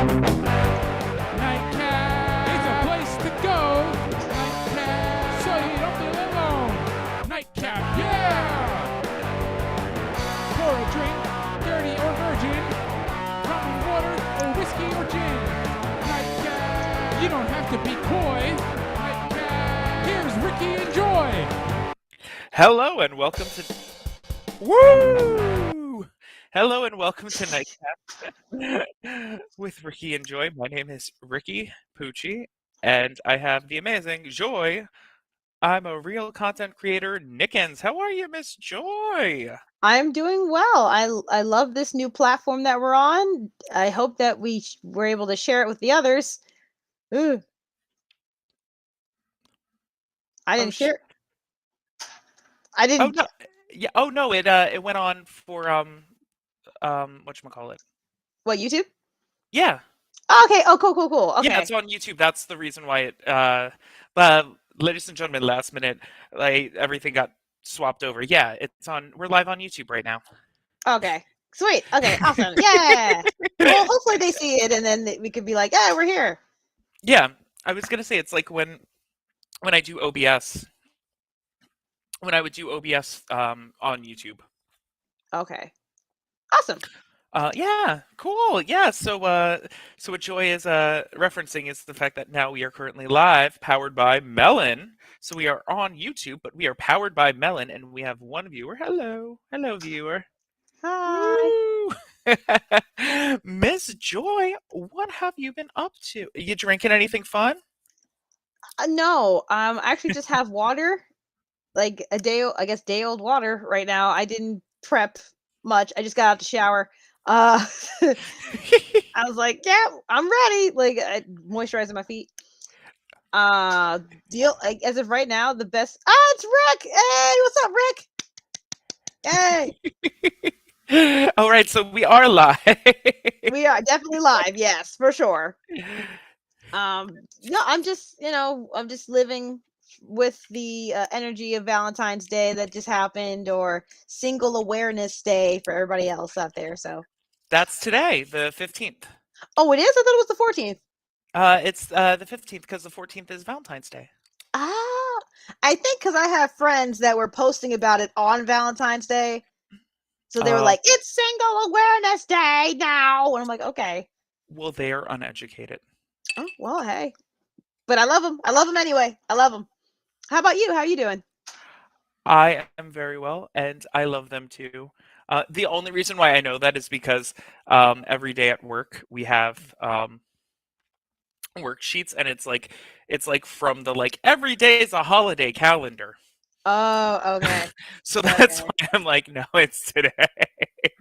Nightcap is a place to go. Nightcap, so you don't feel alone. Nightcap, yeah! Pour a drink, dirty or virgin, rum and water or whiskey or gin. Nightcap, you don't have to be coy. Nightcap, here's Ricky and Joy. Hello and welcome to Woo! Hello and welcome to Nightcap with Ricky and Joy. My name is Ricky Pucci, and I have the amazing Joy. I'm a real content creator, Nickens. How are you, Miss Joy? I'm doing well. I love this new platform that we're on. I hope that we're able to share it with the others. Ooh. I Oh, didn't share. I oh didn't. no, yeah. Oh no, it went on for whatchamacallit? What, YouTube? Yeah, Okay. Oh, cool. yeah. Okay. It's on YouTube. That's the reason why but ladies and gentlemen, last minute, like everything got swapped over. Yeah, it's on. We're live on YouTube right now. Okay. Sweet. Okay. Awesome. Yeah. Well, hopefully they see it, and then we could be like, "Yeah, we're here." Yeah, I was gonna say it's like when I do OBS, when I would do OBS on YouTube. Okay. Awesome. Yeah, cool. Yeah, so what Joy is referencing is the fact that now we are currently live, powered by Melon. So we are on YouTube, but we are powered by Melon, and we have one viewer. Hello, viewer. Hi. Woo! Miss Joy, what have you been up to? You drinking anything fun? No. I actually just have water, like I guess day old water right now. I didn't prep much. I just got out the shower. Uh, I was like, yeah, I'm ready. Like, moisturizing my feet. Deal like as of right now, the best. It's Rick. Hey, what's up, Rick? Hey, All right, so we are live. we are definitely live. Yes, for sure. No, I'm just living with the energy of Valentine's Day that just happened, or Single Awareness Day for everybody else out there. So, That's today, the 15th. oh, it is. I thought it was the 14th. It's the 15th because the 14th is Valentine's Day. Ah, I think because I have friends that were posting about it on Valentine's Day. So they were Oh, like, it's Single Awareness Day now. And I'm like, okay. well, they're uneducated. Oh, well, hey. But I love them. I love them anyway. I love them. How about you? How are you doing? I am very well, and I love them too. The only reason why I know that is because every day at work we have worksheets, and it's like from the like every day is a holiday calendar. Oh, okay. So that's Okay. why I'm like, no, it's today.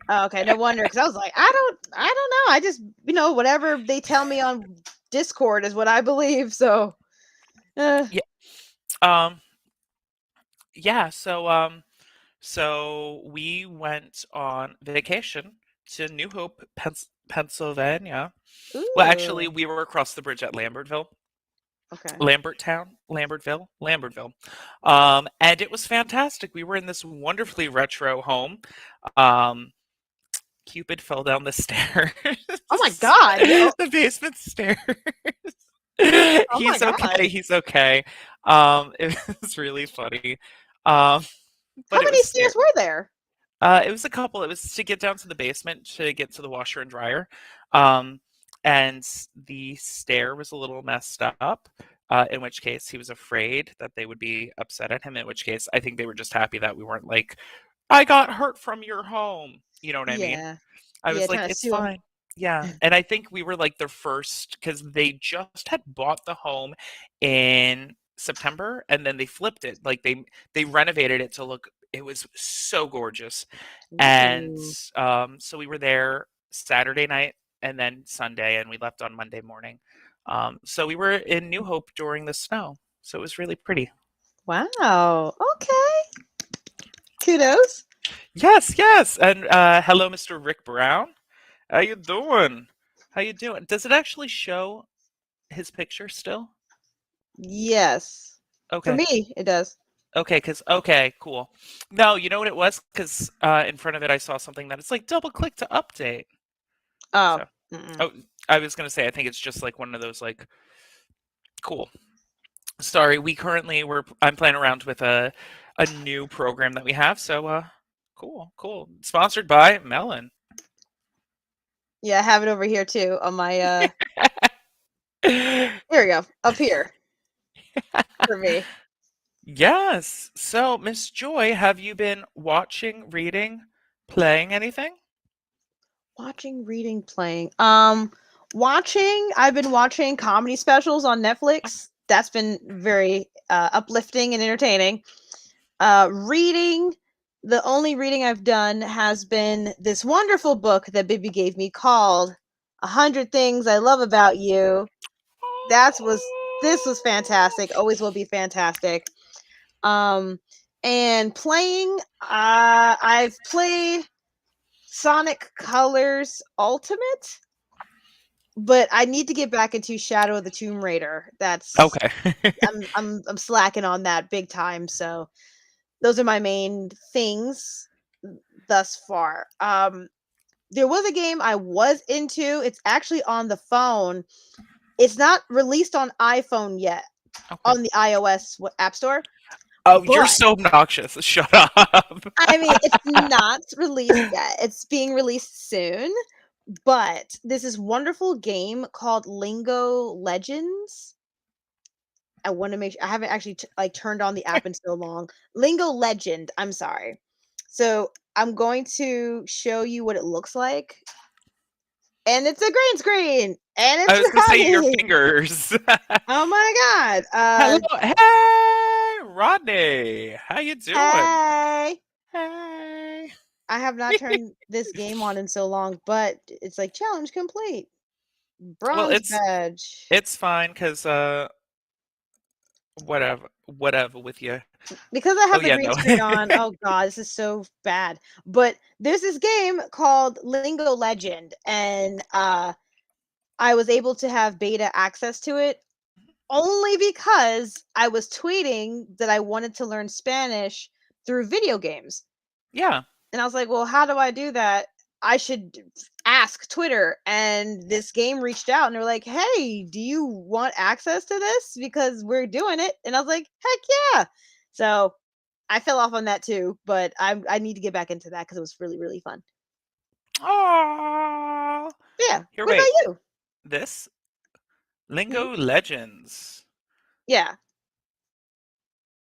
Oh, okay. No wonder. Because I was like, I don't know. I just, whatever they tell me on Discord is what I believe. So, uh, Yeah. Um. Yeah. So we went on vacation to New Hope, Pennsylvania. Well, actually, ooh. we were across the bridge at Lambertville, Okay. Lambertville. And it was fantastic. We were in this wonderfully retro home. Um, Cupid fell down the stairs, Oh my God. the basement stairs. Oh my He's God. okay. He's okay. It was really funny. Um, How but it many was stairs scary. were there? It was a couple. It was to get down to the basement to get to the washer and dryer. Um, and the stair was a little messed up, in which case he was afraid that they would be upset at him, in which case I think they were just happy that we weren't like, I got hurt from your home. You know what I mean? Yeah. I Yeah. was like, Trying to it's sue him. fine. Yeah. And I think we were like their first because they just had bought the home in September and then they flipped it. Like they renovated it to look it was so gorgeous. And Ooh. so we were there Saturday night and then Sunday, and we left on Monday morning. So we were in New Hope during the snow. So it was really pretty. Wow. Okay. Kudos. Yes, yes. And hello, Mr. Rick Brown. How you doing? How you doing? Does it actually show his picture still? Yes. For Okay. me, it does. Okay, cool. No, you know what it was? Because in front of it, I saw something that it's like double click to update. Oh. So, Mm-mm. oh, I was gonna say I think it's just like one of those like cool. Sorry, I'm playing around with a new program that we have. So cool. Sponsored by Melon. Yeah, I have it over here too on my here we go. Up here for me. Yes. So, Miss Joy, have you been watching, reading, playing anything? Watching, reading, playing. I've been watching comedy specials on Netflix. That's been very uplifting and entertaining. Reading, the only reading I've done has been this wonderful book that Bibi gave me called "100 Things I Love About You." This was fantastic. Always will be fantastic. Um, and playing, I've played Sonic Colors Ultimate, but I need to get back into Shadow of the Tomb Raider. Okay. I'm slacking on that big time. So those are my main things thus far. There was a game I was into. It's actually on the phone. It's not released on iPhone yet Okay. on the iOS App Store, Oh, you're but so obnoxious. Shut up. I mean, it's not released yet. It's being released soon. But this is wonderful game called Lingo Legends. I want to make sure I haven't actually like turned on the app in so long. Lingo Legend. I'm sorry. So I'm going to show you what it looks like, and it's a green screen, and I it's was gonna say your running. fingers. Oh my god. Hello, hey, Rodney. How you doing? Hey. Hey. I have not turned this game on in so long, but it's like challenge complete. Well, Bronze badge. it's fine because whatever with you. Because I Oh have the yeah, green no. screen on. Oh god, this is so bad. But there's this game called Lingo Legend, and I was able to have beta access to it only because I was tweeting that I wanted to learn Spanish through video games. Yeah. And I was like, well, how do I do that? I should ask Twitter. And this game reached out and they're like, hey, do you want access to this? Because we're doing it. And I was like, heck yeah. So I fell off on that too, but I need to get back into that because it was really, really fun. Oh. Yeah. Here, What wait. about you? This Mhm. Lingo Legends. Yeah.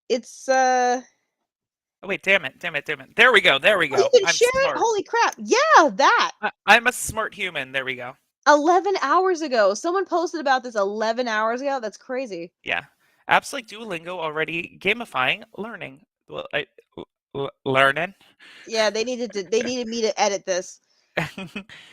It's Oh wait, damn it. There we go. oh, you can I'm share it? smart. Holy crap. Yeah, that. I'm a smart human. There we go. 11 hours ago. Someone posted about this 11 hours ago. That's crazy. Yeah. Apps like Duolingo already gamifying learning. Well, learning. Yeah, they needed me to edit this.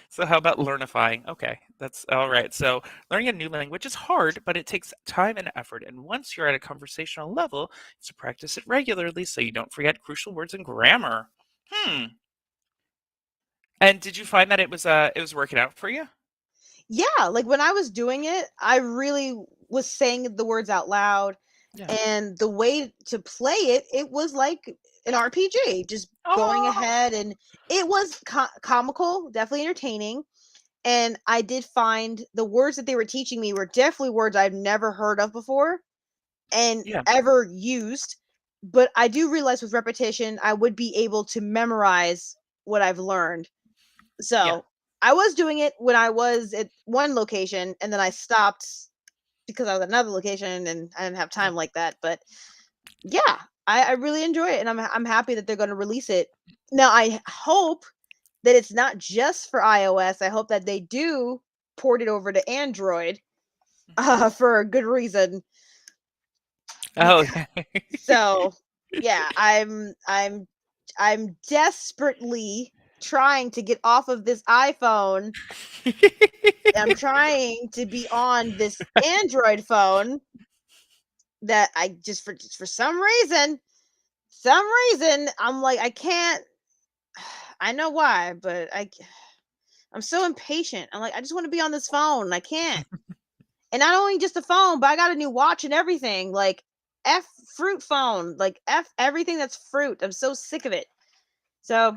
So how about learnifying? Okay, that's all right. So learning a new language is hard, but it takes time and effort. And once you're at a conversational level, it's to practice it regularly so you don't forget crucial words and grammar. Hmm. And did you find that it was working out for you? Yeah, like when I was doing it, I really was saying the words out loud, Yeah. and the way to play it, it was like an RPG, just going Oh. ahead, and it was comical, definitely entertaining. And I did find the words that they were teaching me were definitely words I've never heard of before and Yeah. ever used. But I do realize with repetition, I would be able to memorize what I've learned. Yeah. So I was doing it when I was at one location, and then I stopped because I was at another location and I didn't have Yeah. time like that. But yeah, I really enjoy it, and I'm happy that they're going to release it. Now I hope that it's not just for iOS. I hope that they do port it over to Android for a good reason. Oh. Because, so yeah, I'm desperately trying to get off of this iPhone. I'm trying to be on this Android phone that I just for some reason I'm like I can't. I know why, but I'm so impatient. I'm like I just want to be on this phone. I can't. And not only just the phone, but I got a new watch and everything. Like F fruit phone, like F everything that's fruit. I'm so sick of it. So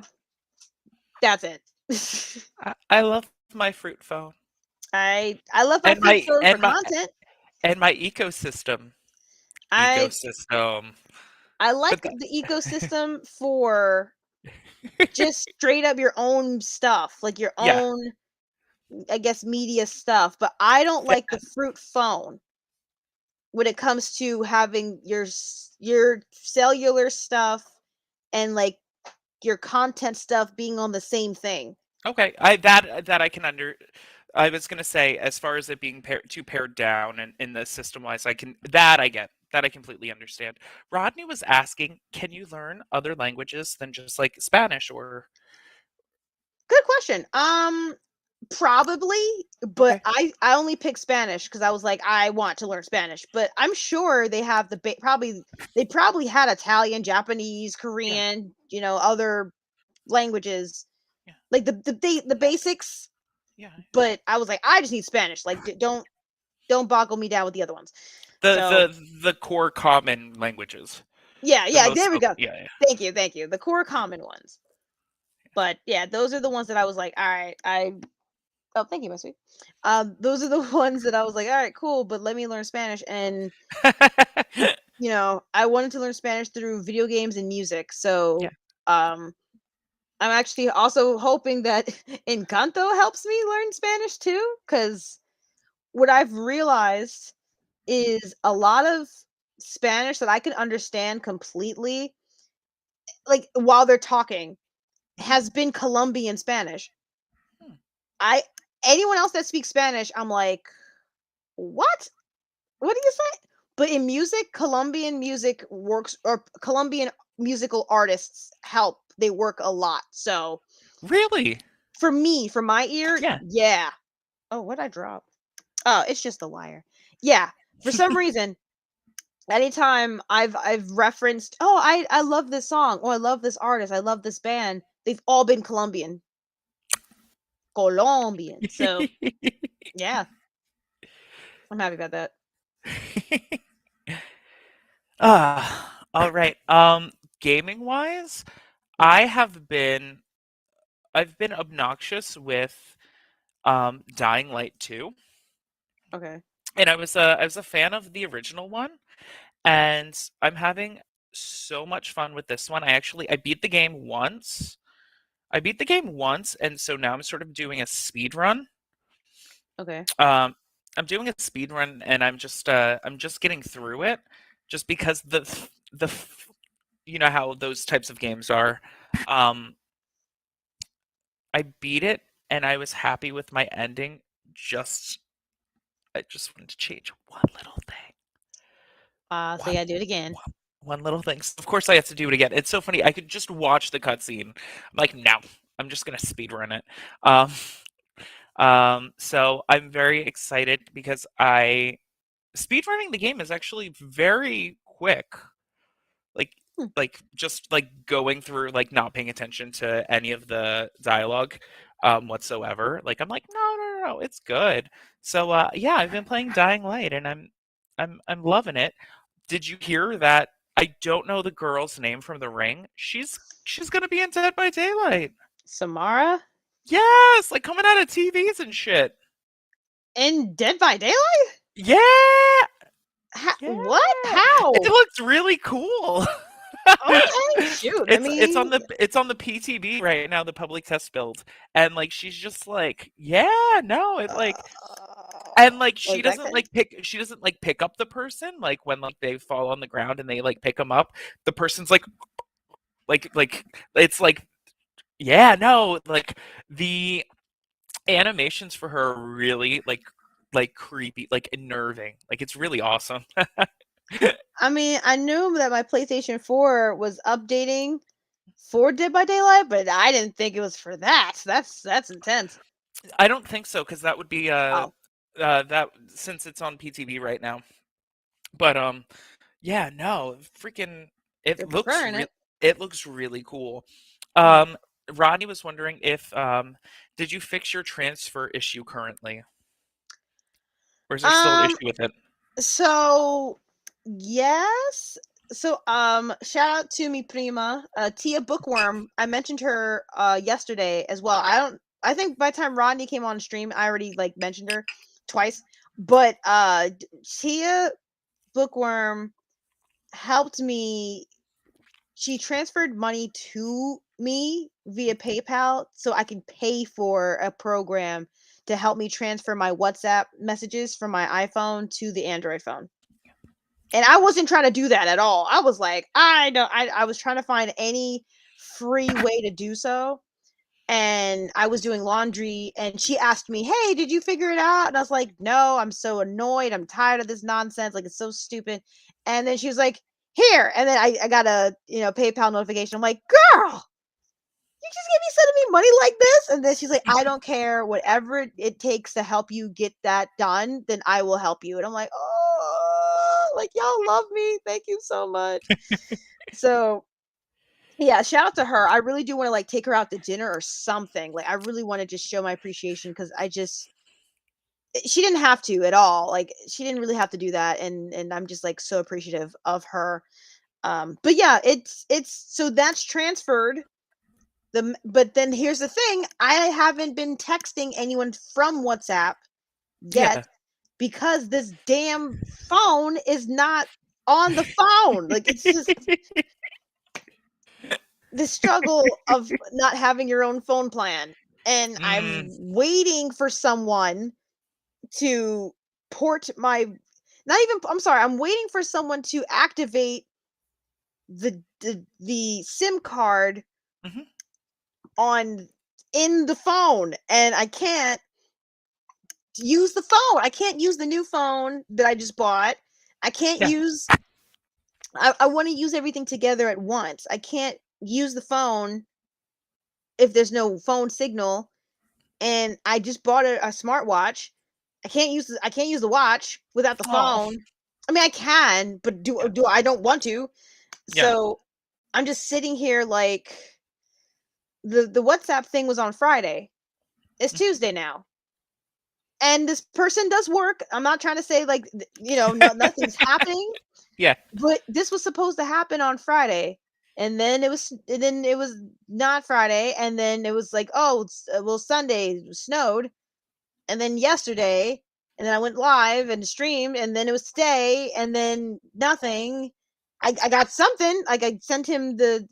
that's it. I love my fruit phone. I love my And food my story for and my content. and my ecosystem. I Ecosystem. I like But that, the ecosystem for just straight up your own stuff, like your yeah. own, I guess, media stuff. But I don't like the fruit phone when it comes to having your cellular stuff and like your content stuff being on the same thing. Okay, that I can under. I was gonna say, as far as it being pared down and in the system wise, I can that I get that I completely understand. Rodney was asking, can you learn other languages than just like Spanish or? Good question. Probably, but Okay, I only picked Spanish because I was like I want to learn Spanish. But I'm sure they have they probably had Italian, Japanese, yeah, Korean, other languages yeah, like the basics. yeah. But I was like I just need Spanish. Like don't boggle me down with the other ones. The So the core common languages, the yeah, most there we go. spoken. Yeah, yeah. Thank you. The core common ones. But yeah, those are the ones that I was like, all right, oh, thank you, my sweet. Those are the ones that I was like, all right, cool, but let me learn Spanish. And I wanted to learn Spanish through video games and music. Yeah. So, I'm actually also hoping that Encanto helps me learn Spanish too, because what I've realized is a lot of Spanish that I can understand completely, like while they're talking, Mhm. has been Colombian Spanish. Hmm. I Anyone else that speaks Spanish, I'm like, what? What do you say? But in music, Colombian music works, or Colombian musical artists help. They work a lot. So Really? for me, for my ear, Yeah. yeah. Oh, what I drop? Oh, it's just a wire. Yeah. For some reason, anytime I've referenced, oh, I love this song, oh, I love this artist, I love this band. They've all been Colombian. So yeah, I'm happy about that. All right. Gaming wise, I have been I've been obnoxious with Dying Light 2. Okay. And I was a fan of the original one, and I'm having so much fun with this one. I beat the game once. I beat the game once, and so now I'm sort of doing a speed run. Okay. Um, I'm doing a speed run, and I'm just getting through it, just because the you know how those types of games are. Um, I beat it, and I was happy with my ending. Just I just wanted to change one little thing. So you One gotta do it again. one little thing. So of course I have to do it again. It's so funny. I could just watch the cutscene. I'm like, no, I'm just gonna speed run it. Um, so I'm very excited because I speed running the game is actually very quick. Like Hmm. just like going through like not paying attention to any of the dialogue whatsoever. Like I'm like, no, it's good. So yeah, I've been playing Dying Light and I'm loving it. Did you hear that? I don't know the girl's name from The Ring. She's gonna be in Dead by Daylight. Samara Yes, like coming out of TVs and shit. in Dead by Daylight? Yeah, yeah. What? It How? looks really cool. Okay, shoot. I mean, It's on the PTB right now, the public test build, and like she's just like, yeah, no, it like, and like back then. she doesn't like pick up the person like when like they fall on the ground and they like pick them up. The person's like it's like yeah, no, like the animations for her are really like creepy, like unnerving. Like it's really awesome. I mean, I knew that my PlayStation 4 was updating for Dead by Daylight, but I didn't think it was for that. That's intense. I don't think so because that would be Oh, that since it's on PTV right now. But yeah, no, freaking they're preferring it. it looks really cool. Hmm. Um Rodney was wondering if did you fix your transfer issue currently? Or is there still an Um, issue with it? so yes. So shout out to me prima, Tia Bookworm. I mentioned her yesterday as well. I don't I think by the time Rodney came on stream, I already like mentioned her twice. But Tia Bookworm helped me. She transferred money to me via PayPal so I can pay for a program to help me transfer my WhatsApp messages from my iPhone to the Android phone. And I wasn't trying to do that at all. I was like, I was trying to find any free way to do so. And I was doing laundry and she asked me, "Hey, did you figure it out?" And I was like, "No, I'm so annoyed. I'm tired of this nonsense. Like, it's so stupid." And then she was like, "Here." And then I got a, PayPal notification. I'm like, "Girl, you just gave me sending me money like this?" And then she's like, "I don't care. Whatever it takes to help you get that done, then I will help you." And I'm like, "Oh, like y'all love me. Thank you so much." So yeah, shout out to her. I really do want to like take her out to dinner or something. Like I really want to just show my appreciation because she didn't have to at all. Like she didn't really have to do that, and I'm just like so appreciative of her. But yeah, it's so that's transferred. But then here's the thing: I haven't been texting anyone from WhatsApp yet Yeah. because this damn phone is not on the phone. Like it's just the struggle of not having your own phone plan. And I'm Mm, waiting for someone to port my not even I'm sorry, I'm waiting for someone to activate the SIM card mhm. on in the phone, and I can't use the phone. I can't use the new phone that I just bought. I can't Yeah. use I want to use everything together at once. I can't use the phone if there's no phone signal, and I just bought a smartwatch. I can't use the watch without the Oh. phone. I mean, I can, but Yeah. do I don't want to. Yeah. So I'm just sitting here like the WhatsApp thing was on Friday. It's Mm. Tuesday now. And this person does work. I'm not trying to say like nothing's happening, Yeah. but this was supposed to happen on Friday. And then it was not Friday, and then it was like, oh, well, Sunday snowed, and then yesterday, and then I went live and streamed, and then it was today, and then nothing. I got something. Like I sent him the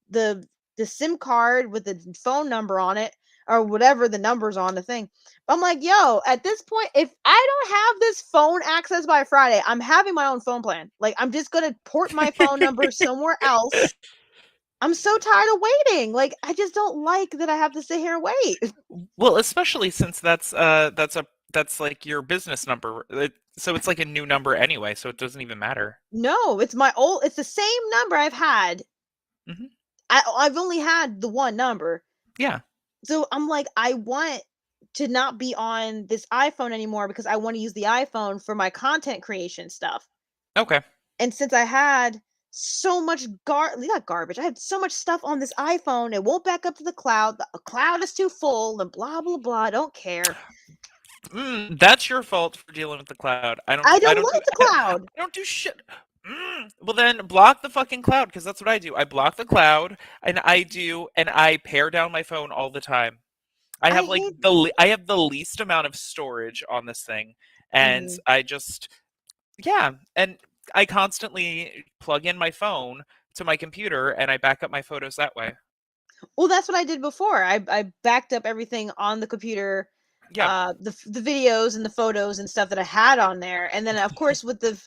the SIM card with the phone number on it or whatever the numbers on the thing. But I'm like, yo, at this point, if I don't have this phone access by Friday, I'm having my own phone plan. Like I'm just gonna port my phone number somewhere else. I'm so tired of waiting. Like I just don't like that I have to sit here and wait. Well, especially since that's like your business number. So it's like a new number anyway, so it doesn't even matter. No, it's the same number I've had. Hmm. I've only had the one number. Yeah. So I'm like, I want to not be on this iPhone anymore because I want to use the iPhone for my content creation stuff. Okay. And since I had so much not garbage, I had so much stuff on this iPhone, it won't back up to the cloud. The cloud is too full and blah blah blah. I don't care. That's your fault for dealing with the cloud. I don't. I I don't don't do. like the cloud. I don't do shit. Well, then block the fucking cloud because that's what I do. I block the cloud, and I pare down my phone all the time. I I have like hate. I have the least amount of storage on this thing, and Mhm. I just yeah, and I constantly plug in my phone to my computer, and I back up my photos that way. Well, that's what I did before. I backed up everything on the computer, Yeah. the videos and the photos and stuff that I had on there, and then of course with the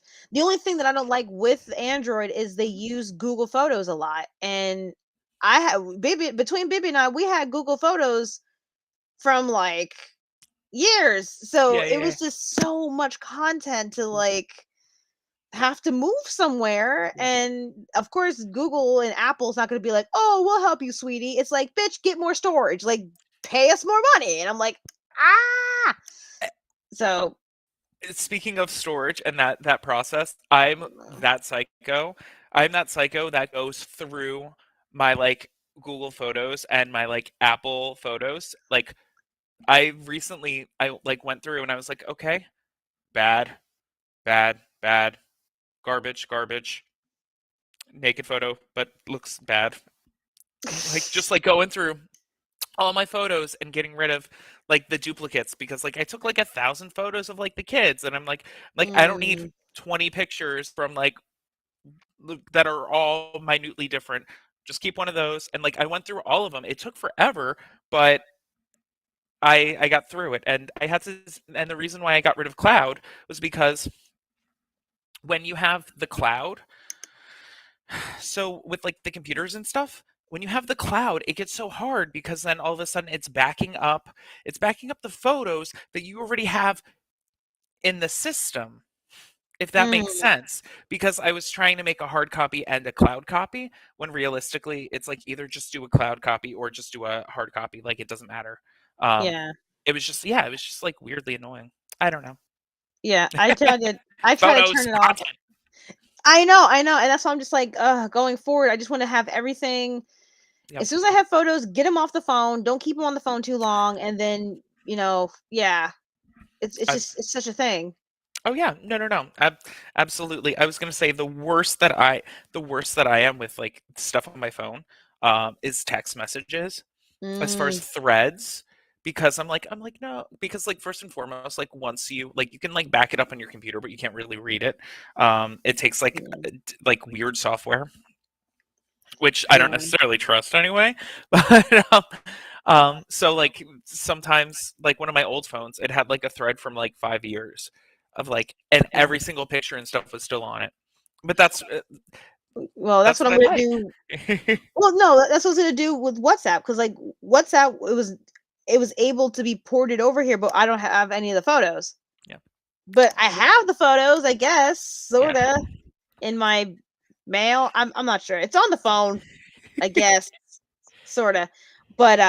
only thing that I don't like with Android is they use Google Photos a lot, and I have Bibby and I we had Google Photos from like years, so Yeah. it Yeah. was just so much content to like have to move somewhere. Yeah. And of course, Google and Apple's not going to be like, "Oh, we'll help you, sweetie." It's like, "Bitch, get more storage. Like, pay us more money." And I'm like, ah. So, Speaking of storage and that process, I'm that psycho. I'm that psycho that goes through my like Google Photos and my like Apple Photos. Like I like went through and I was like, okay, bad, bad, bad, garbage, garbage, naked photo, but looks bad. Like just like going through. all my photos and getting rid of like the duplicates because like I took like 1,000 photos of like the kids and I'm like I don't need Mm, 20 pictures from like that are all minutely different. Just keep one of those. And like I went through all of them. It took forever, but I got through it. And I had to and the reason why I got rid of cloud was because when you have the cloud, so with like the computers and stuff, when you have the cloud, it gets so hard because then all of a sudden it's backing up the photos that you already have in the system, if that makes mm, sense. Because I was trying to make a hard copy and a cloud copy when realistically it's like either just do a cloud copy or just do a hard copy. Like it doesn't matter. Um, yeah. it was just yeah, it was just like weirdly annoying. I don't know. Yeah. I try to turn Photos, it off. content. I know, and that's why I'm just like, going forward, I just want to have everything. Yep. As soon as I have photos, get them off the phone. Don't keep them on the phone too long, and then yeah, it's I, just it's such a thing. oh yeah, no, no, no, absolutely. I was gonna say the worst that I am with like stuff on my phone, is text messages. As far as Mm, threads, because I'm like no, because like first and foremost, like once you can like back it up on your computer, but you can't really read it. It takes like yeah, like weird software, which I don't yeah. necessarily trust anyway. But so like sometimes like one of my old phones, it had like a thread from like 5 years of like, and Yeah. every single picture and stuff was still on it. But Well, that's that's what what I'm I gonna do. like. Well, no, that's what I was gonna do with WhatsApp because like WhatsApp, it was able to be ported over here, but I don't have any of the photos. Yeah, But I have the photos, I guess, yeah. sorta, in my mail. I'm not sure. It's on the phone, I guess, sorta. But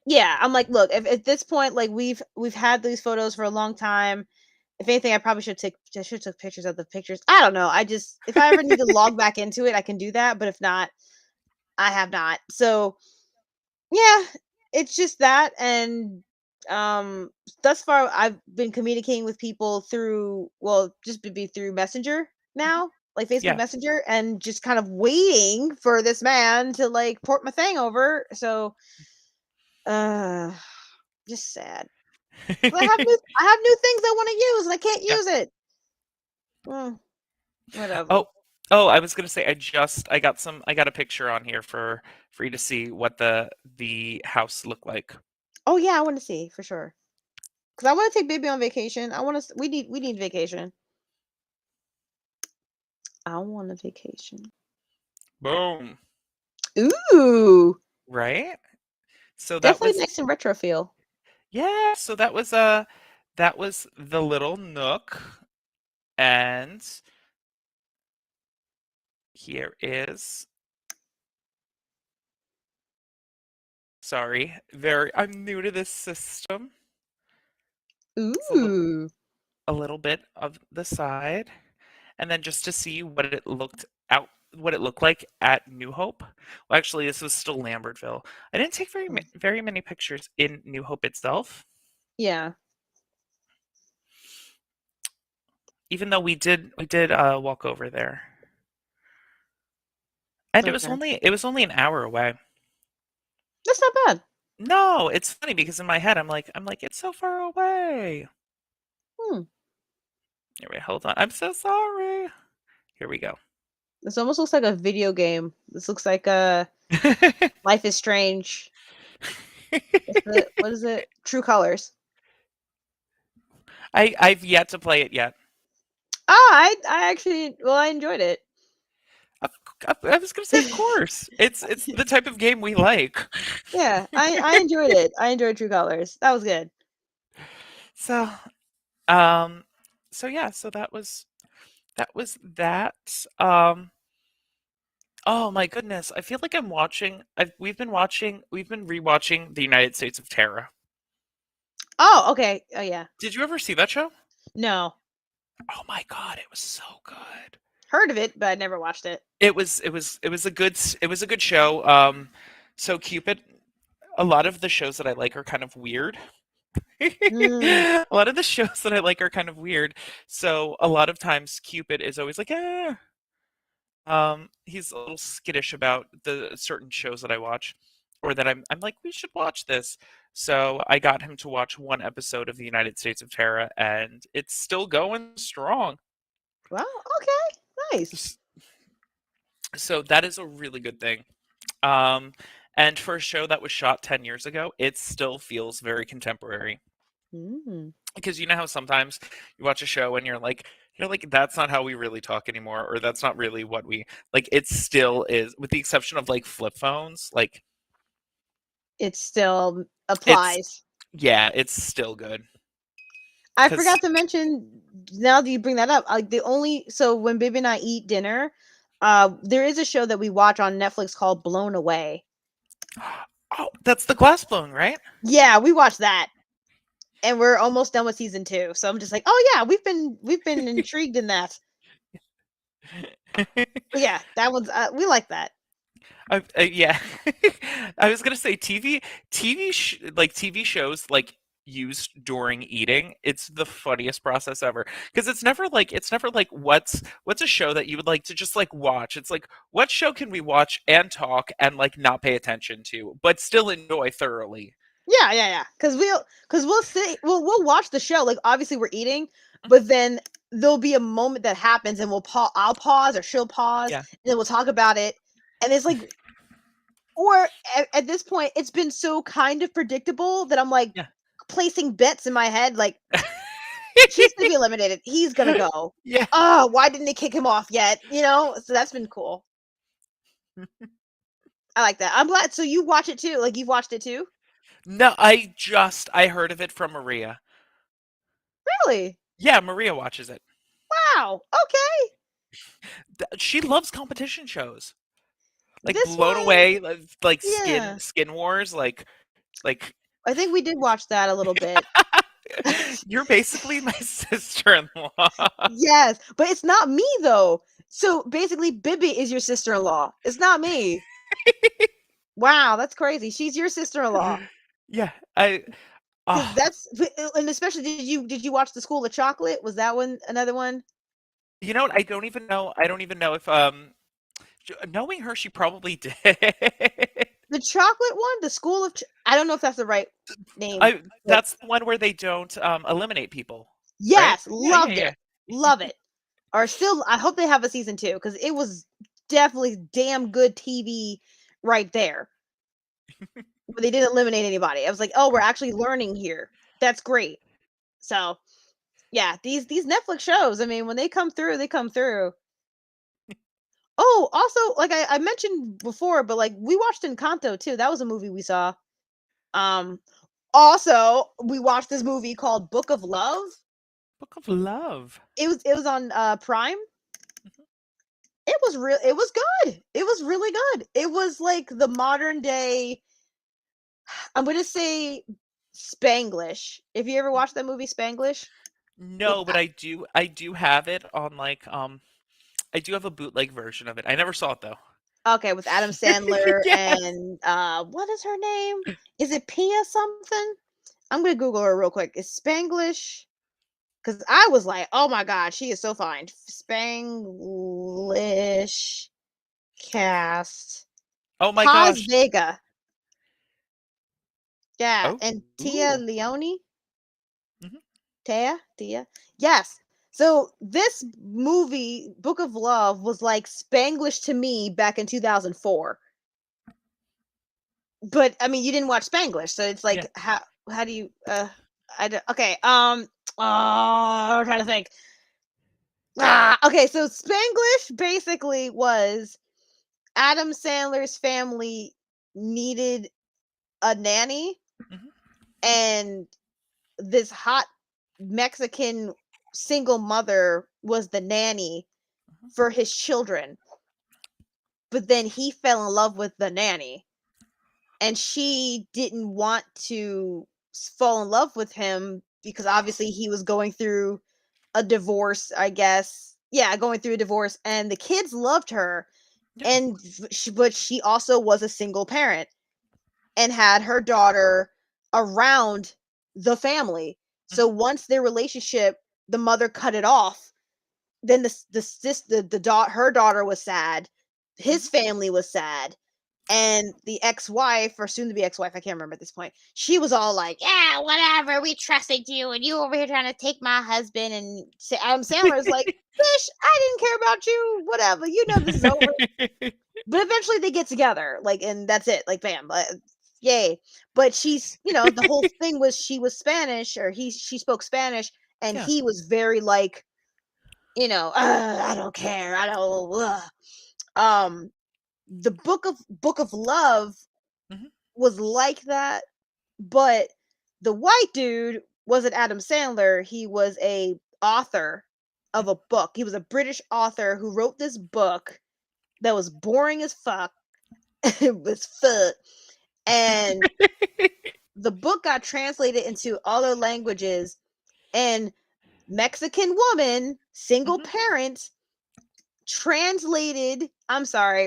yeah, I'm like, look, if at this point, like we've had these photos for a long time. If anything, I probably should took pictures of the pictures. I don't know. I just if I ever need to log back into it, I can do that. But if not, I have not. So yeah, it's just that, and thus far I've been communicating with people through, well, just be through Messenger now, like Facebook Yeah. Messenger, and just kind of waiting for this man to like port my thing over. So uh just sad. 'Cause I have new things I want to use and I can't Yeah. use it. Mm, whatever. Oh, oh, I was gonna say I got a picture on here for you to see what the house looked like. Oh yeah, I want to see for sure. Cause I want to take baby on vacation. I want to. We need vacation. I want a vacation. Boom. Ooh, Right? So that definitely was nice and retro feel. yeah, so that was the little nook, and here is sorry, very I'm new to this system. It's Ooh, a little bit of the side, and then just to see what it looked like at New Hope. Well, actually, this was still Lambertville. I didn't take mm, very many pictures in New Hope itself, yeah. even though we did walk over there, and Okay, it was only an hour away. that's not bad. No, it's funny because in my head I'm like it's so far away. Hmm. Here, wait, hold on. I'm so sorry. Here we go. This almost looks like a video game. This looks like Life is Strange. What is it? True Colors. I've yet to play it yet. Oh, I actually, well, I enjoyed it. Of I was gonna say, of course. It's the type of game we like. Yeah, I enjoyed it. I enjoyed True Colors. That was good. So, um, so yeah, so that was that. Oh my goodness, I feel like we've been rewatching The United States of Terror. Oh, okay. Oh yeah. Did you ever see that show? No, Oh my god, it was so good. heard of it, but I never watched it. It was a good show. So Cupid, a lot of the shows that I like are kind of weird. Mm, A lot of the shows that I like are kind of weird. So a lot of times Cupid is always like, he's a little skittish about the certain shows that I watch. or that I'm like, we should watch this. So I got him to watch one episode of the United States of Terra, and it's still going strong. Well, okay, nice. S- So that is a really good thing. Um, and for a show that was shot 10 years ago, it still feels very contemporary. Mm. Because you know how sometimes you watch a show and you're like, that's not how we really talk anymore, or that's not really what we like. It still is, with the exception of like flip phones. Like It still it's applies. yeah, it's still good. I Because forgot to mention. Now that you bring that up, like so when Baby and I eat dinner, there is a show that we watch on Netflix called Blown Away. oh, that's the glass blowing, right? Yeah, we watched that, and we're almost done with season 2. So I'm just like, oh yeah, we've been intrigued in that. But yeah, that one's we like that. Yeah, I was gonna say like TV shows like used during eating. It's the funniest process ever because it's never like what's a show that you would like to just like watch. It's like what show can we watch and talk and like not pay attention to, but still enjoy thoroughly. Yeah. Because we'll sit, we'll watch the show. Like obviously we're eating, Mhm. but then there'll be a moment that happens, and I'll pause or she'll pause, Yeah, and then we'll talk about it. And it's like, or at this point, it's been so kind of predictable that I'm like yeah. placing bets in my head, like he's gonna be eliminated. He's gonna go. Yeah. Oh, why didn't they kick him off yet? You know, so that's been cool. I like that. I'm glad. So you watch it too? Like you've watched it too? No, I heard of it from Maria. Really? Yeah, Maria watches it. Wow. Okay. She loves competition shows. Like This Blown one, Away, like yeah. Skin Wars, like I think we did watch that a little bit. you're basically my sister-in-law. Yes, but it's not me though. So basically, Bibi is your sister-in-law. It's not me. Wow, that's crazy. She's your sister-in-law. Yeah, I Because oh, and especially did you watch the School of Chocolate? Was that one another one? you know what? I don't even know if knowing her, she probably did. The chocolate one, the School of I don't know if that's the right name, I but That's the one where they don't eliminate people, right? yes, Yeah, loved yeah, it. Love it. Or still I hope they have a season 2 because it was definitely damn good TV right there. But they didn't eliminate anybody. I was like, "Oh, we're actually learning here. That's great." So, yeah, these Netflix shows, I mean, when they come through, they come through. Oh, also, like I mentioned before, but like we watched Encanto too. That was a movie we saw. Um, Also, we watched this movie called Book of Love. Book of Love. It was on Prime. Mhm. It was good. It was really good. It was like the modern day, I'm gonna say Spanglish. If you ever watched that movie Spanglish with No, but I do have it on like I do have a bootleg version of it. I never saw it though. okay, with Adam Sandler Yes. and what is her name? Is it Pia something? I'm gonna Google her real quick. Is Spanglish? Because I was like, oh my god, she is so fine. Spanglish cast. Oh my Paz gosh. Vega. Yeah, Oh. and Tia Ooh. Leone. Mhm. Tia. Yes. So this movie, Book of Love, was like Spanglish to me back in 2004. But I mean, you didn't watch Spanglish, so it's Yeah. like how do you okay, I'm trying to think. Okay, so Spanglish basically was Adam Sandler's family needed a nanny, Mhm. and this hot Mexican single mother was the nanny Mhm. for his children. But then he fell in love with the nanny, and she didn't want to fall in love with him because obviously he was going through a divorce, I guess. Yeah, going through a divorce, and the kids loved her, Yeah. and but she also was a single parent and had her daughter around the family. So Mhm. once their relationship, the mother cut it off, then her daughter was sad, his Mhm. family was sad, And the ex-wife, or soon-to-be ex-wife, I can't remember at this point, she was all like, "Yeah, whatever, we trusted you, and you over here trying to take my husband." And Adam Sandler's like, "Bitch, I didn't care about you. Whatever, you know this is over." But eventually they get together, like, and that's it. Like, bam, yay. But she's, the whole thing was she was Spanish, or she spoke Spanish, and Yeah. he was very like, I don't care. I don't. The Book of Love Mhm. was like that, but the white dude wasn't Adam Sandler. He was a author of a book. He was a British author who wrote this book that was boring as fuck. It was fuck. And the book got translated into other languages, and Mexican woman, single Mhm. parent,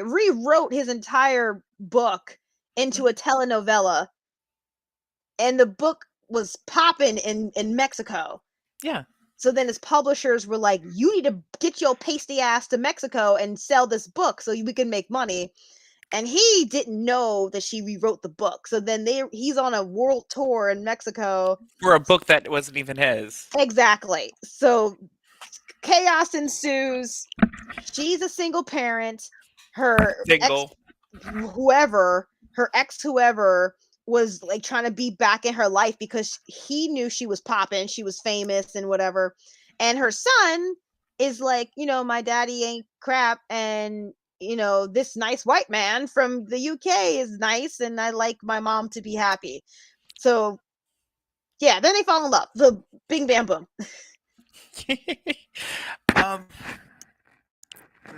rewrote his entire book into a telenovela, and the book was popping in Mexico. Yeah. So then his publishers were like, "You need to get your pasty ass to Mexico and sell this book so we can make money." And he didn't know that she rewrote the book. So then he's on a world tour in Mexico. For a book that wasn't even his. Exactly. So chaos ensues. She's a single parent. Her ex Single. her ex whoever was like trying to be back in her life because he knew she was popping, she was famous and whatever. And her son is like, my daddy ain't crap, and this nice white man from the UK is nice, and I like my mom to be happy. So yeah, then they fall in love. The bing bam boom. um,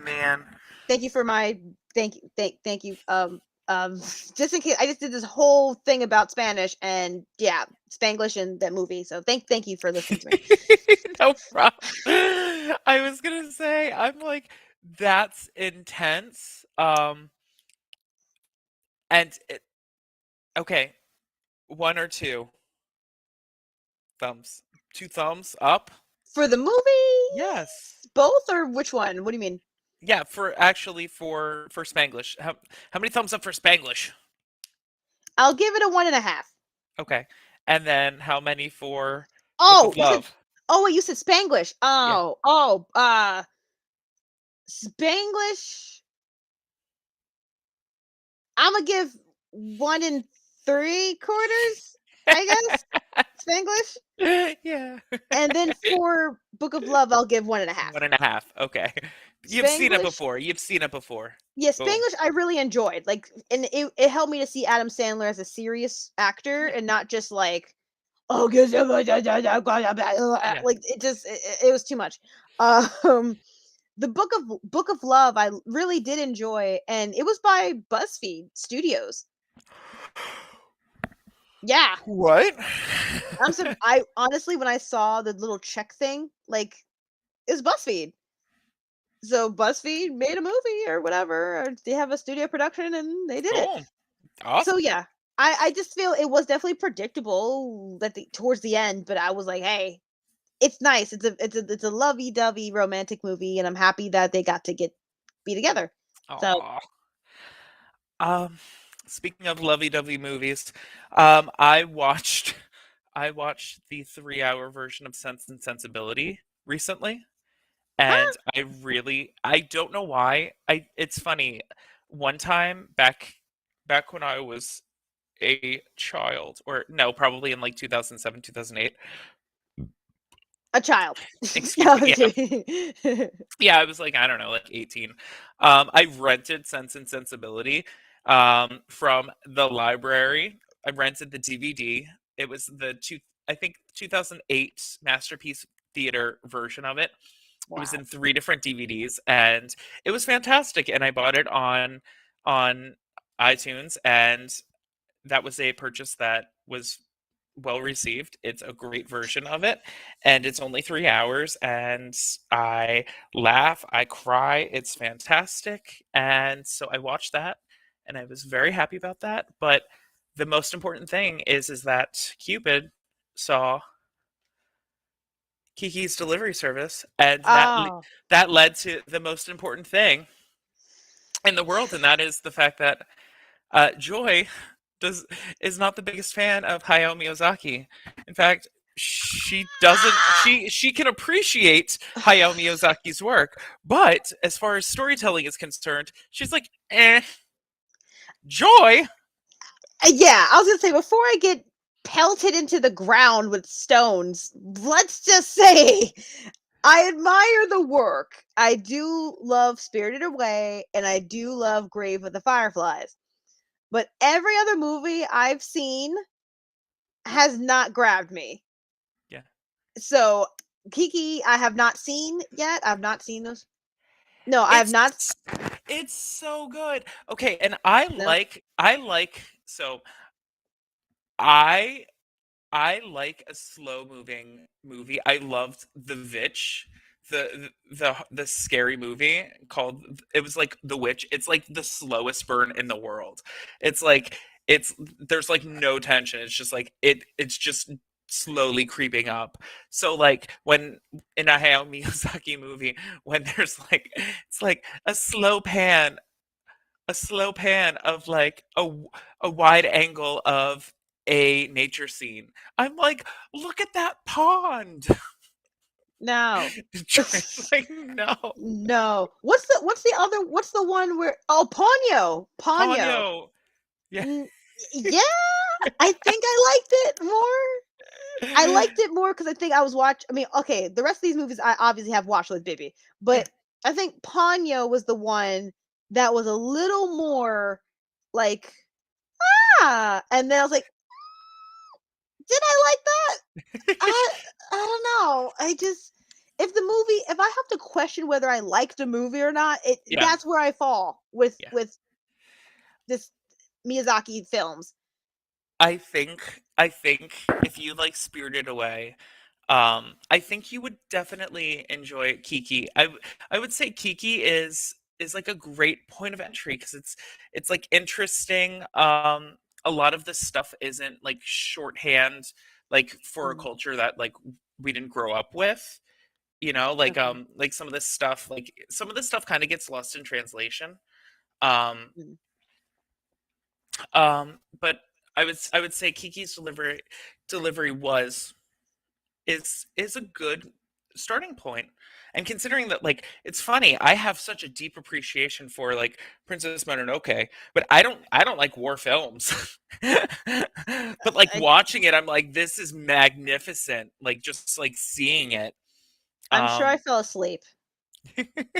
man. Thank you for my thank you thank you just in case I just did this whole thing about Spanish and yeah, Spanglish and that movie. So thank you for listening to me. No problem. I was gonna say, I'm like, that's intense. And okay, one or two thumbs, two thumbs up. For the movie, Yes. both, or which one? What do you mean? Yeah, for Spanglish. How many thumbs up for Spanglish? I'll give it a 1.5. Okay. And then how many for Book Oh, of Love? wait, you said Spanglish. Yeah. Spanglish. I'm gonna give 1 3/4, I guess. Spanglish. Yeah. And then for Book of Love, I'll give 1.5. 1.5. Okay. You've seen it Spanglish. before. You've seen it before. Yeah, Boom. Spanglish I really enjoyed. Like, and it helped me to see Adam Sandler as a serious actor and not just like, oh, like Yeah. it was too much. The Book of Love I really did enjoy, and it was by BuzzFeed Studios. Yeah, What? I honestly, when I saw the little check thing, like, it's BuzzFeed. So BuzzFeed made a movie or whatever, or they have a studio production and they did it. Cool. So Awesome. yeah, I just feel it was definitely predictable that towards the end, but I was like, hey, it's nice. It's a lovey dovey romantic movie, and I'm happy that they got to be together. So Aw. Um, Speaking of lovey-dovey movies, I watched the 3-hour version of Sense and Sensibility recently, and huh? I don't know why. It's funny. One time back when I was a child, or no, probably in like 2007, 2008. A child. Excuse No, me. I'm Yeah. kidding. Yeah, I was like, I don't know, like 18. I rented Sense and Sensibility from the library. I rented the DVD. It was I think 2008 Masterpiece Theater version of it. It was Wow. in 3 different DVDs, and it was fantastic. And I bought it on iTunes, and that was a purchase that was well received. It's a great version of it, and it's only 3 hours. And I laugh, I cry. It's fantastic. And so I watched that, and I was very happy about that. But the most important thing is that Cupid saw Kiki's delivery service, and Oh, that led to the most important thing in the world, and that is the fact that Joy is not the biggest fan of Hayao Miyazaki. In fact, she doesn't. She can appreciate Hayao Miyazaki's work, but as far as storytelling is concerned, she's like, eh. Joy. Yeah, I was gonna say before I get pelted into the ground with stones, let's just say I admire the work. I do love Spirited Away, and I do love Grave of the Fireflies. But every other movie I've seen has not grabbed me. Yeah. So Kiki, I have not seen yet. I've not seen those. No, I have It's not. it's so good. Okay, and No. so I I like a slow moving movie. I loved The Witch, the scary movie called it was like The Witch. It's like the slowest burn in the world. It's like it's there's like no tension. It's just like it's just slowly creeping up. So like when in a Hayao Miyazaki movie when there's like it's like a slow pan of like a wide angle of a nature scene. I'm like, look at that pond. No. Like, no. No. What's the one where Ponyo. Ponyo. Ponyo. Yeah. Yeah, I think I liked it more. I liked it more because I think I was I mean, okay, the rest of these movies I obviously have watched with Bibi, Yeah. but I think Ponyo was the one that was a little more like and then I was like, did I like that? I don't know. If I have to question whether I liked a movie or not, Yeah. that's where I fall Yeah. with this Miyazaki films. I think if you like Spirited Away, I think you would definitely enjoy Kiki. I would say Kiki is like a great point of entry because it's like interesting. A lot of this stuff isn't like shorthand like for a Mm, culture that like we didn't grow up with. okay. Like some of this stuff kind of gets lost in translation. Um Mm. but I would say Kiki's delivery was is a good starting point. And considering that like it's funny, I have such a deep appreciation for like Princess Mononoke, but I don't like war films. But like I, watching it, I'm like, this is magnificent. Like just like seeing it. I'm sure I Um fell asleep.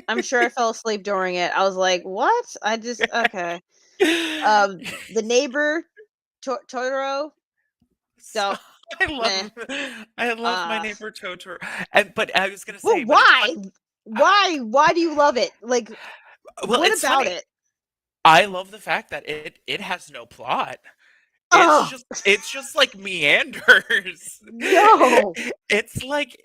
I'm sure I fell asleep during it. I was like, "What?" I just okay. The neighbor Totoro. Stop. Don't I meh. love I love my Uh, neighbor Totoro. And but I was gonna well, say, but it's fun. why? Why do you love it? Like, Well, what it's about funny. it? I love the fact that it has no plot. Oh It's just like meanders. no! It's like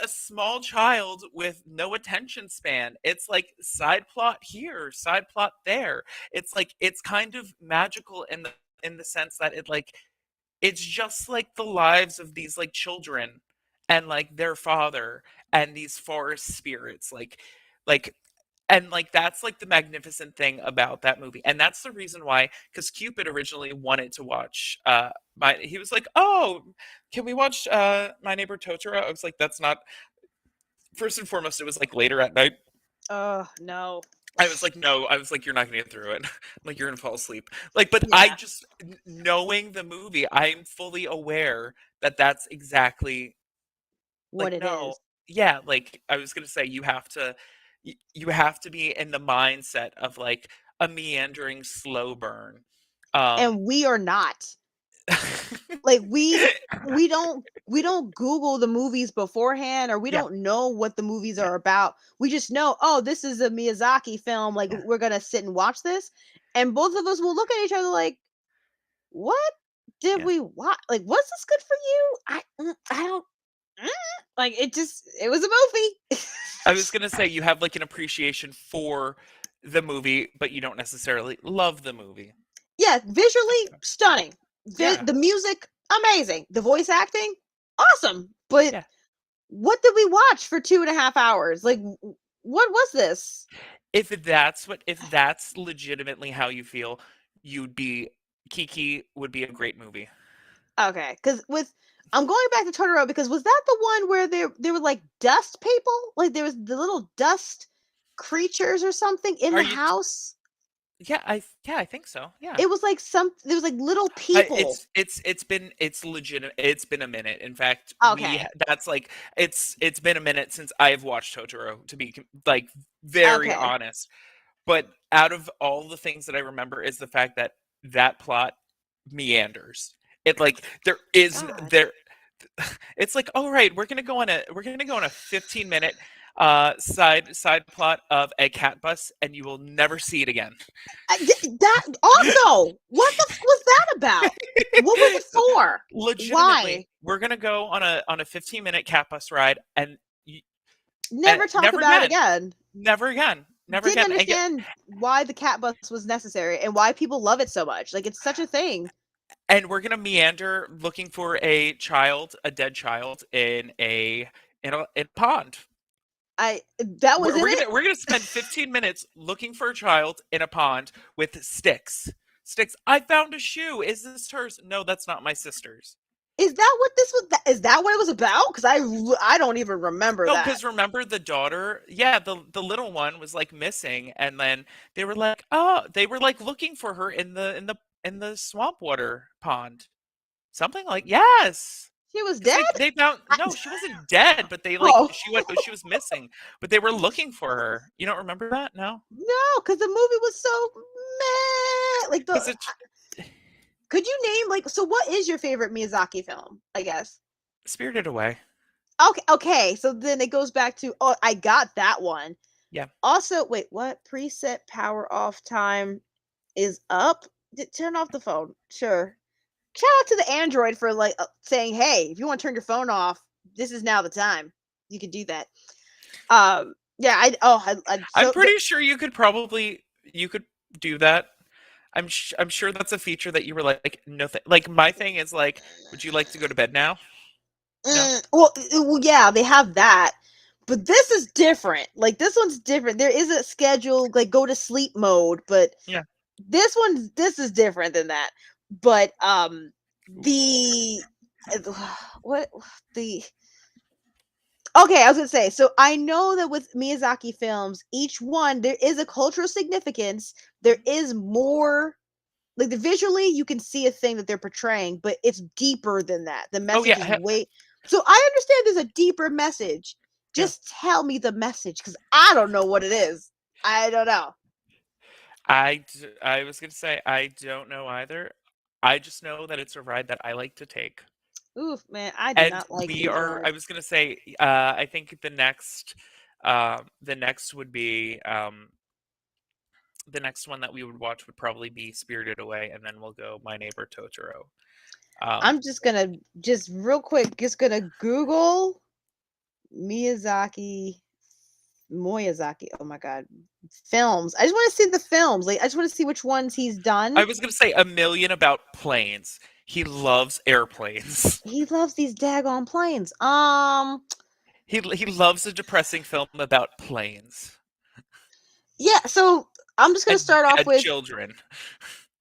a small child with no attention span. It's like side plot here, side plot there. It's like it's kind of magical in the sense that it's just like the lives of these like children and like their father and these forest spirits like and like that's like the magnificent thing about that movie. And that's the reason why, because Cupid originally wanted to watch he was like, oh, can we watch My Neighbor Totoro? I was like, that's not, first and foremost, it was like later at night. Oh no! I was like, no, I was like, you're not gonna get through it. Like you're gonna fall asleep. Like, but I Yeah, just knowing the movie, I'm fully aware that that's exactly what like it no, is, yeah, like I was gonna say you have to be in the mindset of like a meandering slow burn. Um and we are not. Like we don't Google the movies beforehand, or we yeah, don't know what the movies yeah, are about. We just know, oh, this is a Miyazaki film. Like yeah, we're gonna sit and watch this, and both of us will look at each other like, what did yeah. we watch? Like, was this good for you? I don't mm, like it was a movie. I was gonna say you have like an appreciation for the movie, but you don't necessarily love the movie. Yeah, visually stunning. Yeah, The music amazing. The voice acting awesome. But yeah. what did we watch for 2.5 hours? Like, what was this? If that's legitimately how you feel, Kiki would be a great movie. Okay, because I'm going back to Totoro because was that the one where there were like dust people? Like there was the little dust creatures or something in Are the you? house? Yeah, I think so. Yeah. It was like there was like little people. It's legit. It's been a minute. In fact, Okay. that's like it's been a minute since I've watched Totoro. To be like very Okay. honest, but out of all the things that I remember is the fact that that plot meanders. It like there is God. there. It's like, all right, we're gonna go on a 15-minute side plot of a cat bus, and you will never see it again. That also, what the was that about? What was it for? Legitimately, Why? we're gonna go on a 15-minute cat bus ride, and Never talk never about it again, again. never again, never Didn't again. understand why the cat bus was necessary and why people love it so much. Like it's such a thing. And we're gonna meander looking for a dead child in a pond. That was in it. We're gonna spend 15 minutes looking for a child in a pond with sticks. Sticks. I found a shoe. Is this hers? No, that's not my sister's. Is that what this was? Is that what it was about? Because I don't even remember No, that. because remember the daughter? Yeah, the little one was like missing, and then they were like, oh, they were like looking for her in the swamp water pond. Something like yes. She was Because dead. they found no, she wasn't dead, but they like Oh she was missing, but they were looking for her. You don't remember that? No, no, because the movie was so meh. Like because the. it's Could you name like so? What is your favorite Miyazaki film? I guess. Spirited Away. Okay. So then it goes back to I got that one. Yeah. Also, wait, what preset power off time is up? Turn off the phone. Sure. Shout out to the Android for like saying, "Hey, if you want to turn your phone off, this is now the time. You can do that." Yeah. I'm pretty sure you could do that. I'm sure that's a feature that you were like no like my thing is like, would you like to go to bed now? No. Well, yeah, they have that, but this is different. Like this one's different. There is a schedule, like go to sleep mode, but Yeah. this is different than that. But the what the okay, I was gonna say. So I know that with Miyazaki films, each one there is a cultural significance. There is more like visually you can see a thing that they're portraying, but it's deeper than that. The Oh message is yeah. way so I understand there's a deeper message. Yeah. Just tell me the message because I don't know what it is. I don't know. I was gonna say I don't know either. I just know that it's a ride that I like to take. Oof, man, I do And not like we these are. I rides. was gonna say. I think the next would be the next one that we would watch would probably be Spirited Away, and then we'll go My Neighbor Totoro. I'm just gonna just real quick, just gonna Google Miyazaki Moyazaki. Oh my god. Films. I just want to see the films. Like I just want to see which ones he's done. I was gonna say a million about planes. He loves airplanes. He loves these daggone planes. He loves a depressing film about planes Yeah, so I'm just gonna and start off dead with children.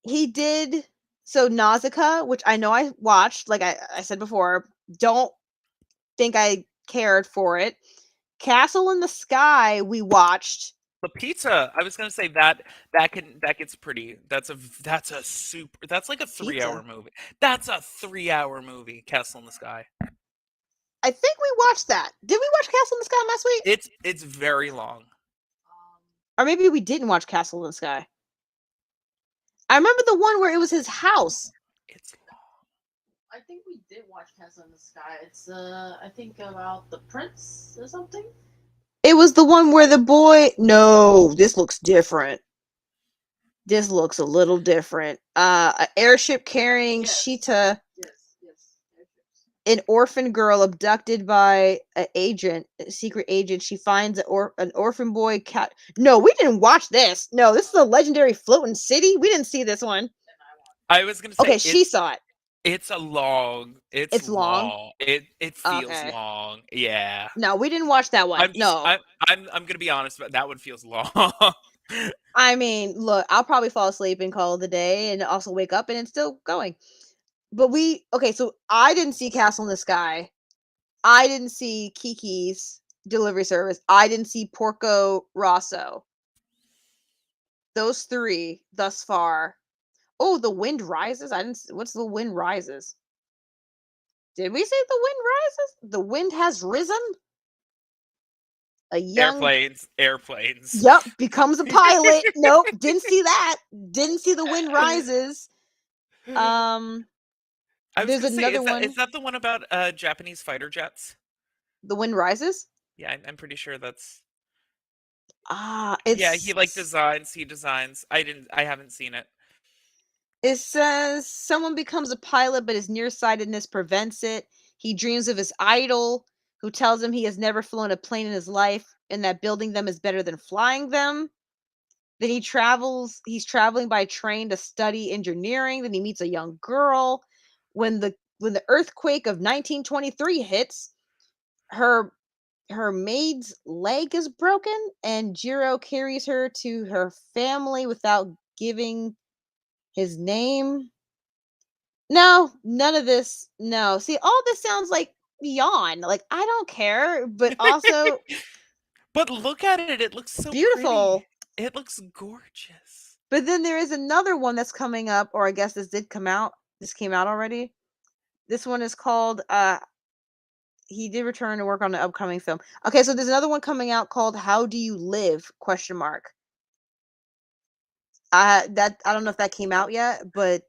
he did so Nausicaa, which I know I watched, like I said before, don't think I cared for it. Castle in the Sky, we watched. The pizza. I was gonna say that gets pretty. That's a super. That's like a 3 hour Pizza. movie. That's a 3 hour movie. Castle in the Sky. I think we watched that. Did we watch Castle in the Sky last week? It's very long. Or maybe we didn't watch Castle in the Sky. I remember the one where it was his house. It's I think we did watch Castle in the Sky. It's I think about the prince or something. It was the one where the boy. No, this looks different. This looks a little different. An airship carrying Sheeta, Yes, yes. an orphan girl abducted by an agent, a secret agent. She finds an orphan boy cat. No, we didn't watch this. No, this is a legendary floating city. We didn't see this one. I was gonna say Okay, she saw it. it's a long. It's long. It feels Okay. long. Yeah. No, we didn't watch that one. No. I'm gonna be honest, but that one feels long. I mean, look, I'll probably fall asleep and call it the day and also wake up and it's still going. But okay, so I didn't see Castle in the Sky. I didn't see Kiki's Delivery Service. I didn't see Porco Rosso. Those 3 thus far. Oh, The Wind Rises? I didn't what's The Wind Rises? Did we say The Wind Rises? The wind has risen? A young Airplanes. Yep, becomes a pilot. Nope, didn't see that. Didn't see The Wind Rises. I was There's gonna say, another is one. that the one about Japanese fighter jets? The Wind Rises? Yeah, I'm pretty sure that's. Yeah, It's he designs. I haven't seen it. it says someone becomes a pilot, but his nearsightedness prevents it. He dreams of his idol, who tells him he has never flown a plane in his life, and that building them is better than flying them. Then he's traveling by train to study engineering. Then he meets a young girl. When the earthquake of 1923 hits, her her maid's leg is broken, and Jiro carries her to her family without giving his name. No, none of this. No. See, all this sounds like yawn. Like, I don't care, but also But look at it. It looks so pretty. beautiful. It looks gorgeous. But then there is another one that's coming up, or I guess this did come out. This came out already. This one is called he did return to work on the upcoming film. Okay, so there's another one coming out called How Do You Live? Question mark. I don't know if that came out yet, but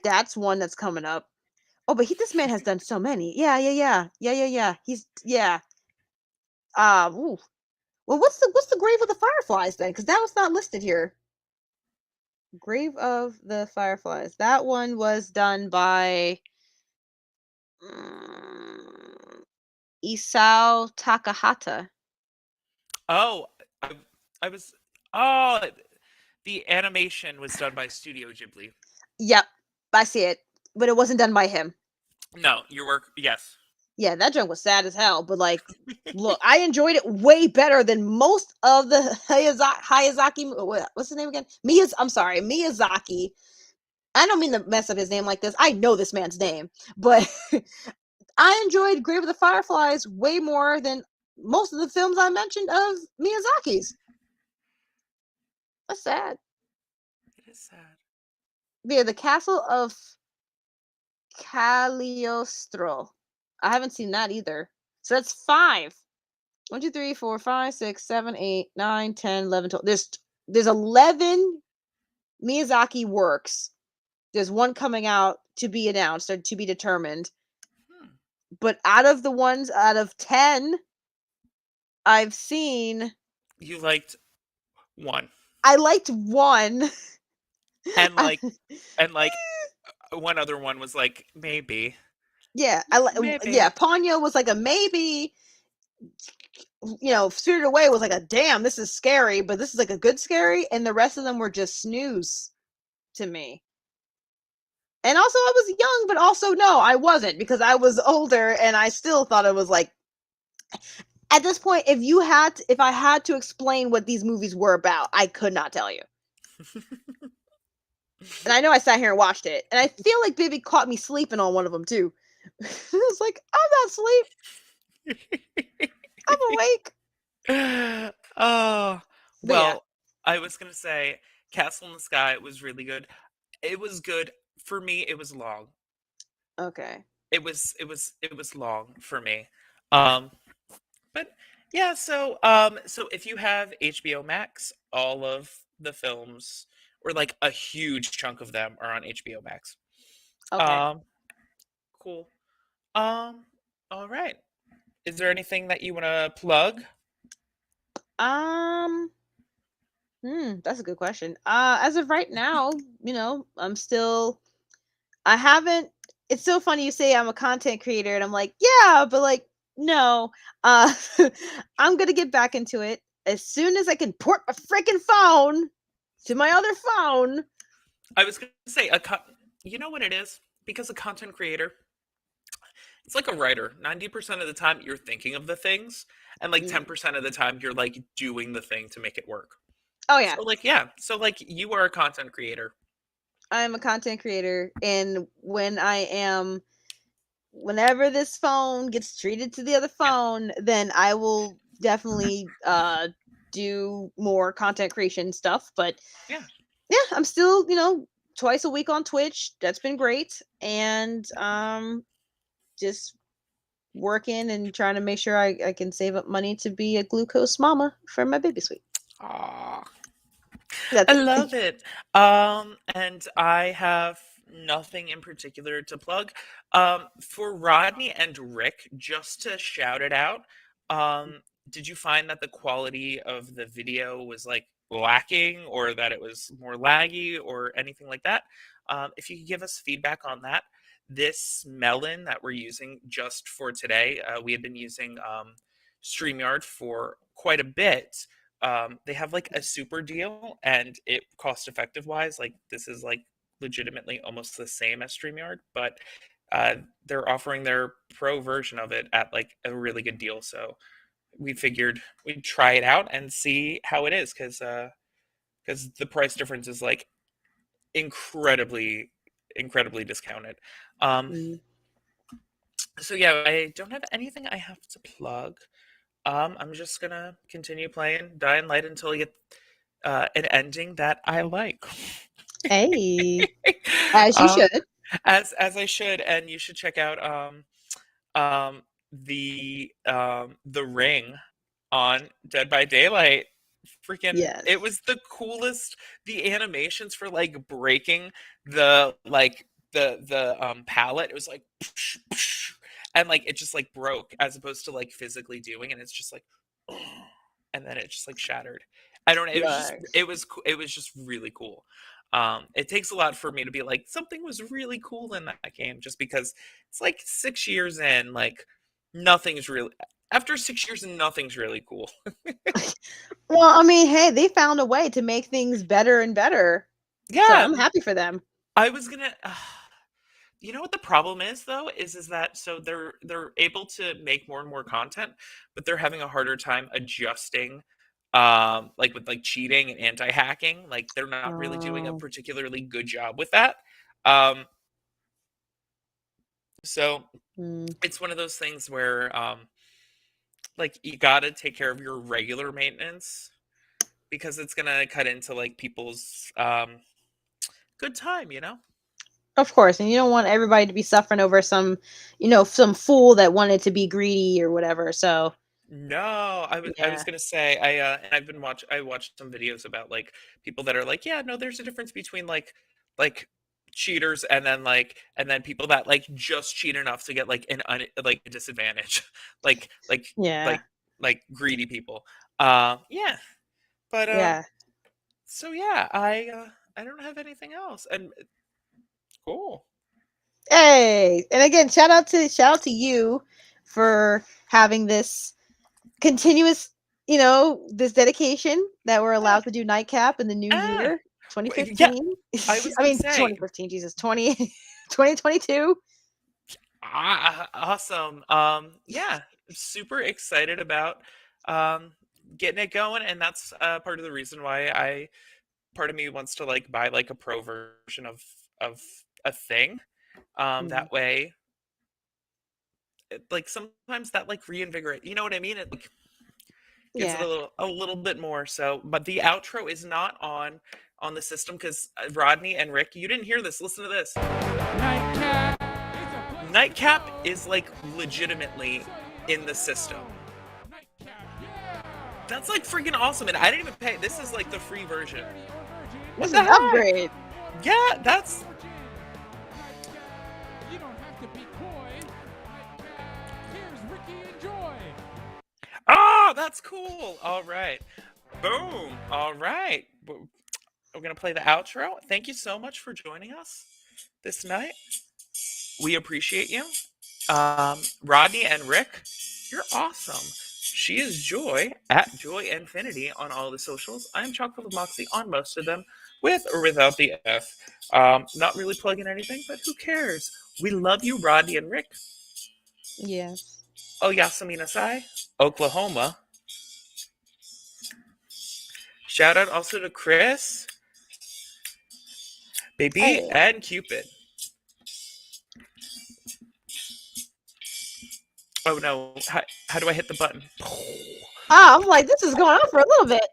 that's one that's coming up. Oh, but this man has done so many. Yeah. Yeah. Ooh. Well, what's the Grave of the Fireflies then? Because that was not listed here. Grave of the Fireflies. That one was done by Isao Takahata. Oh, I was. Oh, the animation was done by Studio Ghibli. Yep, I see it, but it wasn't done by him. No, your work. Yes. Yeah, that joke was sad as hell. But like, look, I enjoyed it way better than most of the Hayazaki. What's his name again? I'm sorry, Miyazaki. I don't mean to mess up his name like this. I know this man's name, but I enjoyed Grave of the Fireflies way more than most of the films I mentioned of Miyazaki's. That's sad. It is sad. Yeah, the Castle of Cagliostro. I haven't seen that either. So that's 5. 1, 2, 3, 4, 5, 6, 7, 8, 9, 10, 11, 12. There's 11 Miyazaki works. There's one coming out to be announced or to be determined. But out of 10 I've seen, You liked one, I liked one. and like one other one was like maybe. Yeah, Maybe. yeah, Ponyo was like a maybe. Spirited Away was like a damn, this is scary, but this is like a good scary, and the rest of them were just snooze to me. And also, I was young, but also no, I wasn't, because I was older, and I still thought it was like. At this point, if I had to explain what these movies were about, I could not tell you. And I know I sat here and watched it, and I feel like Bibby caught me sleeping on one of them too. I was like, I'm not asleep. I'm awake. Oh, But yeah. well, I was gonna say Castle in the Sky was really good. It was good for me. It was long. Okay. It was long for me. But yeah, so if you have HBO Max, all of the films, or like a huge chunk of them, are on HBO Max. Okay. Cool. All right. Is there anything that you want to plug? That's a good question. As of right now, I haven't. It's so funny you say I'm a content creator, and I'm like, yeah, but like, no. Uh, I'm gonna get back into it as soon as I can port my freaking phone to my other phone. I was going to say you know what it is? Because a content creator, it's like a writer. 90% of the time you're thinking of the things, and like 10% of the time you're like doing the thing to make it work. Oh yeah, So like, yeah. So like, you are a content creator. I'm a content creator, and whenever this phone gets treated to the other Yeah. phone, then I will definitely do more content creation stuff. But Yeah. yeah, I'm still, twice a week on Twitch. That's been great. And just working and trying to make sure I can save up money to be a glucose mama for my baby suite. Aw. That's I it. love it. And I have nothing in particular to plug. For Rodney and Rick, just to shout it out, did you find that the quality of the video was like lacking, or that it was more laggy, or anything like that? If you could give us feedback on that. This melon that we're using just for today, we had been using StreamYard for quite a bit. They have like a super deal, and it cost effective wise, like this is like legitimately almost the same as StreamYard, but uh, they're offering their pro version of it at like a really good deal. So we figured we'd try it out and see how it is, because the price difference is like incredibly incredibly discounted. Um, Mm. so yeah, I don't have anything I have to plug. I'm just gonna continue playing Dying Light until I get an ending that I like. Hey, as you um, should. as I should, and you should check out um, the Ring on Dead by Daylight. Freaking, it Yes. was the coolest. The animations for like breaking the palette. It was like, and like it just like broke, as opposed to like physically doing, and it's just like, and then it just like shattered. I don't know. Nice. It was just really cool. It takes a lot for me to be like, something was really cool in that game, just because it's like 6 years in, like nothing's really, after 6 years, nothing's really cool. Well, I mean, hey, they found a way to make things better and better. So Yeah, I'm happy for them. I was gonna. You know what the problem is, though, is that so they're able to make more and more content, but they're having a harder time adjusting, like with like cheating and anti-hacking. Like they're not really doing a Oh. particularly good job with that. Um, so Mm. it's one of those things where, like, you gotta take care of your regular maintenance, because it's gonna cut into like people's good time, you know. Of course, and you don't want everybody to be suffering over some fool that wanted to be greedy or whatever. So No, I was yeah, gonna say, and I watched some videos about like people that are like, yeah, no, there's a difference between like cheaters, and then people that like just cheat enough to get like like a disadvantage, like yeah, like greedy people. Yeah, but yeah. so yeah, I don't have anything else, and cool. Hey, and again, shout out to you for having this continuous, this dedication that we're Yeah, allowed to do Nightcap in the new ah, year, yeah. 2015. I was I gonna mean, say, 2015, Jesus, 2022. Awesome. Yeah, super excited about um getting it going, and that's part of the reason why I part of me wants to like buy like a pro version of a thing. Mm, That way, like sometimes that like reinvigorate. You know what I mean? It like gives it yeah. a little bit more. So, but the outro is not on the system, because Rodney and Rick, you didn't hear this. Listen to this. Nightcap. It's a place to Nightcap go. is like legitimately in the system. Nightcap. Yeah. That's like freaking awesome, and I didn't even pay. This is like the free version. Dirty or virgin. What This the is an heck? upgrade. Yeah, that's Nightcap. You don't have to be coy. Nightcap. Here's Ricky and Joy. that's cool. All right, boom. All right, we're gonna play the outro. Thank you so much for joining us this night. We appreciate you, Rodney and Rick. You're awesome. She is Joy at Joy Infinity on all the socials. I'm Chocolate with Moxie on most of them, with or without the F. Not really plugging anything, but who cares? We love you, Rodney and Rick. Yes. Oh, Yasamina Sai, Oklahoma. Shout out also to Chris, Baby, Hey. and Cupid. Oh no, how do I hit the button? I'm like, this is going on for a little bit.